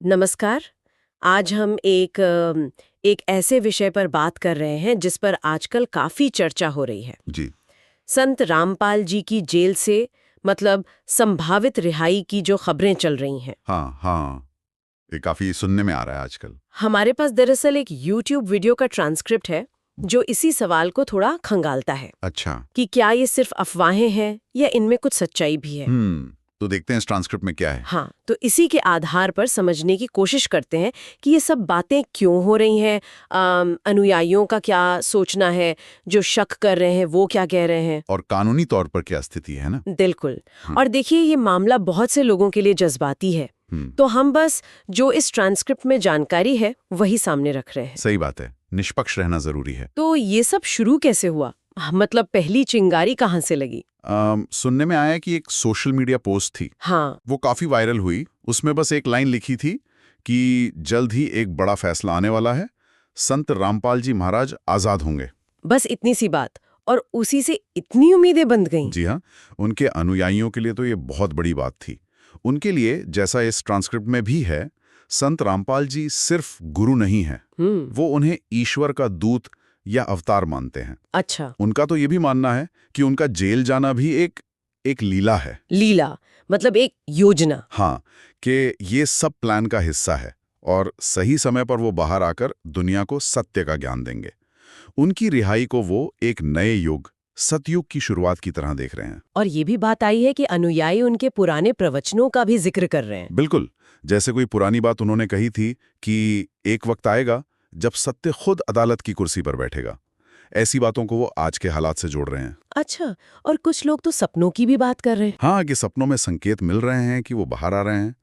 नमस्कार। आज हम एक ऐसे विषय पर बात कर रहे हैं जिस पर आजकल काफी चर्चा हो रही है। जी। संत रामपाल जी की जेल से मतलब संभावित रिहाई की जो खबरें चल रही हैं। हाँ, हाँ। ये काफ़ी सुनने में आ रहा है आजकल। हमारे पास दरअसल एक YouTube वीडियो का ट्रांसक्रिप्ट है जो इसी सवाल को थोड़ा खंगालता है अच्छा। कि क्या ये सिर्फ अफवाहें हैं या इनमें कुछ सच्चाई भी है। तो देखते हैं इस ट्रांसक्रिप्ट में क्या है। हाँ, तो इसी के आधार पर समझने की कोशिश करते हैं कि ये सब बातें क्यों हो रही हैं, अनुयायियों का क्या सोचना है, जो शक कर रहे हैं वो क्या कह रहे हैं। और कानूनी तौर पर क्या स्थिति है ना? बिल्कुल। हम्म, और देखिए, ये मामला बहुत से लोगों के लिए जज्बाती है, हम्म, तो हम बस जो इस ट्रांसक्रिप्ट में जानकारी है वही सामने रख रहे हैं। सही बात है। निष्पक्ष रहना जरूरी है। तो ये सब शुरू कैसे हुआ, मतलब पहली चिंगारी कहाँ से लगी? सुनने में आया कि एक सोशल मीडिया पोस्ट थी। हाँ, वो काफ़ी वायरल हुई। उसमें बस एक लाइन लिखी थी कि जल्द ही एक बड़ा फैसला आने वाला है, संत रामपाल जी महाराज आज़ाद होंगे। बस इतनी सी बात, और उसी से इतनी उम्मीदें बंध गईं। जी हाँ, उनके अनुयायियों के लिए तो ये बहुत बड़ी बात थी। उनके लिए, जैसा इस ट्रांसक्रिप्ट में भी है, संत रामपाल जी सिर्फ गुरु नहीं हैं, वो उन्हें ईश्वर का दूत या अवतार मानते हैं। अच्छा। उनका तो ये भी मानना है कि उनका जेल जाना भी एक लीला है। लीला मतलब एक योजना। हाँ, कि ये सब प्लान का हिस्सा है और सही समय पर वो बाहर आकर दुनिया को सत्य का ज्ञान देंगे। उनकी रिहाई को वो एक नए युग, सतयुग की शुरुआत की तरह देख रहे हैं। और ये भी बात आई है कि अनुयायी उनके पुराने प्रवचनों का भी जिक्र कर रहे हैं। बिल्कुल, जैसे कोई पुरानी बात उन्होंने कही थी कि एक वक्त आएगा जब सत्य खुद अदालत की कुर्सी पर बैठेगा। ऐसी बातों को वो आज के हालात से जोड़ रहे हैं। अच्छा, और कुछ लोग तो सपनों की भी बात कर रहे हैं। हाँ, कि सपनों में संकेत मिल रहे हैं कि वो बाहर आ रहे हैं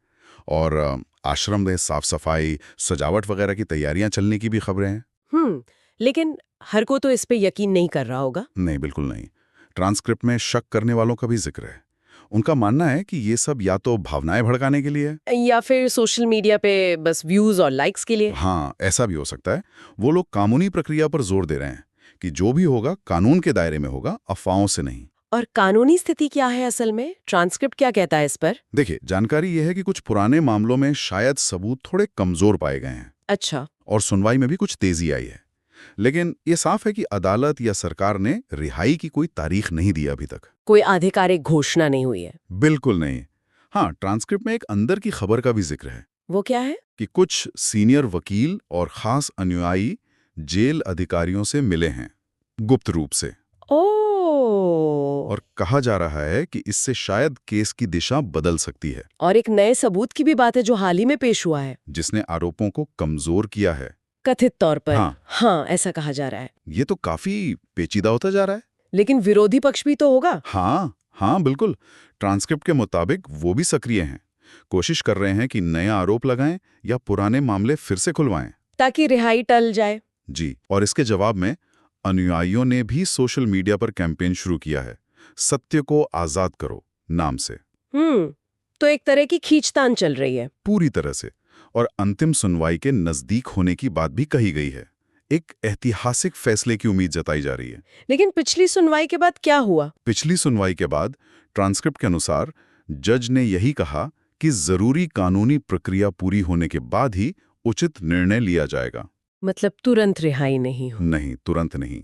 और आश्रम में साफ सफाई, सजावट वगैरह की तैयारियां चलने की भी खबरें हैं। लेकिन हर को तो इस पे यकीन नहीं कर रहा होगा। नहीं, बिल्कुल नहीं। ट्रांसक्रिप्ट में शक करने वालों का भी जिक्र है। उनका मानना है कि ये सब या तो भावनाएं भड़काने के लिए है। या फिर सोशल मीडिया पे बस व्यूज और लाइक्स के लिए। हाँ, ऐसा भी हो सकता है। वो लोग कानूनी प्रक्रिया पर जोर दे रहे हैं कि जो भी होगा कानून के दायरे में होगा, अफवाहों से नहीं। और कानूनी स्थिति क्या है असल में? ट्रांसक्रिप्ट क्या कहता है इस पर? देखिए, जानकारी यह है कि कुछ पुराने मामलों में शायद सबूत थोड़े कमजोर पाए गए हैं अच्छा। और सुनवाई में भी कुछ तेजी आई है। लेकिन ये साफ है कि अदालत या सरकार ने रिहाई की कोई तारीख नहीं दी अभी तक। कोई आधिकारिक घोषणा नहीं हुई है। बिल्कुल नहीं। हाँ, ट्रांसक्रिप्ट में एक अंदर की खबर का भी जिक्र है वो क्या है? कि कुछ सीनियर वकील और खास अनुयायी जेल अधिकारियों से मिले हैं, गुप्त रूप से। ओ। और कहा जा रहा है कि इससे शायद केस की दिशा बदल सकती है, और एक नए सबूत की भी बात है जो हाल ही में पेश हुआ है, जिसने आरोपों को कमजोर किया है। कथित तौर पर। हाँ, हाँ, ऐसा कहा जा रहा है। ये तो काफी पेचीदा होता जा रहा है। लेकिन विरोधी पक्ष भी तो होगा। हाँ, हाँ, बिल्कुल। ट्रांसक्रिप्ट के मुताबिक वो भी सक्रिय हैं, कोशिश कर रहे हैं कि नया आरोप लगाएं या पुराने मामले फिर से खुलवाएं। ताकि रिहाई टल जाए। जी, और इसके जवाब में अनुयायियों ने भी सोशल मीडिया पर कैंपेन शुरू किया है, सत्य को आजाद करो नाम से। तो एक तरह की खींचतान चल रही है। पूरी तरह से। और अंतिम सुनवाई के नजदीक होने की बात भी कही गई है। एक ऐतिहासिक फैसले की उम्मीद जताई जा रही है। लेकिन पिछली सुनवाई के बाद क्या हुआ? पिछली सुनवाई के बाद ट्रांसक्रिप्ट के अनुसार जज ने यही कहा कि जरूरी कानूनी प्रक्रिया पूरी होने के बाद ही उचित निर्णय लिया जाएगा। मतलब तुरंत रिहाई नहीं हुई। नहीं, तुरंत नहीं,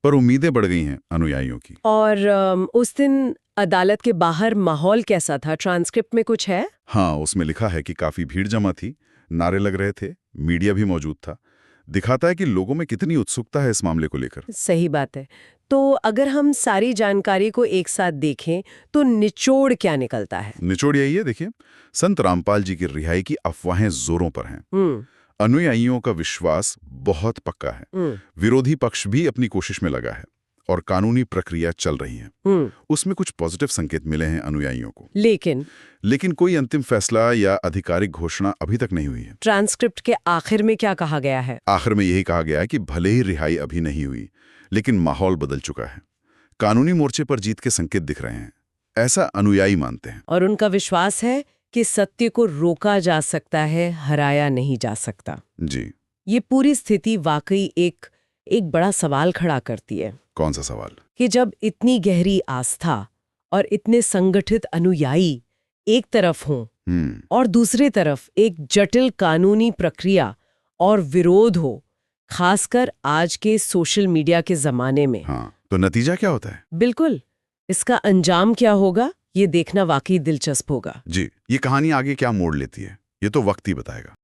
पर उम्मीदें बढ़ गई हैं अनुयायियों की। और उस दिन अदालत के बाहर माहौल कैसा था? ट्रांसक्रिप्ट में कुछ है? हाँ, उसमें लिखा है कि काफी भीड़ जमा थी, नारे लग रहे थे, मीडिया भी मौजूद था। दिखाता है कि लोगों में कितनी उत्सुकता है इस मामले को लेकर। सही बात है। तो अगर हम सारी जानकारी को एक साथ देखें तो निचोड़ क्या निकलता है? निचोड़ यही है, देखिए, संत रामपाल जी की रिहाई की अफवाहें जोरों पर हैं। हम्म। अनुयायियों का विश्वास बहुत पक्का है। हम्म। विरोधी पक्ष भी अपनी कोशिश में लगा है और कानूनी प्रक्रिया चल रही है। उसमें कुछ पॉजिटिव संकेत मिले हैं अनुयायियों को। लेकिन कोई अंतिम फैसला या आधिकारिक घोषणा अभी तक नहीं हुई है। ट्रांसक्रिप्ट के आखिर में क्या कहा गया है? आखिर में यही कहा गया है कि भले ही रिहाई अभी नहीं हुई, लेकिन माहौल बदल चुका है। कानूनी मोर्चे पर जीत के संकेत दिख रहे हैं, ऐसा अनुयायी मानते हैं। और उनका विश्वास है कि सत्य को रोका जा सकता है, हराया नहीं जा सकता। जी। ये पूरी स्थिति वाकई एक बड़ा सवाल खड़ा करती है। कौन सा सवाल? कि जब इतनी गहरी आस्था और इतने संगठित अनुयायी एक तरफ हों, और दूसरी तरफ एक जटिल कानूनी प्रक्रिया और विरोध हो, खासकर आज के सोशल मीडिया के जमाने में। हाँ, तो नतीजा क्या होता है? बिल्कुल, इसका अंजाम क्या होगा, ये देखना वाकई दिलचस्प होगा। जी, ये कहानी आगे क्या मोड़ लेती है, ये तो वक्त ही बताएगा।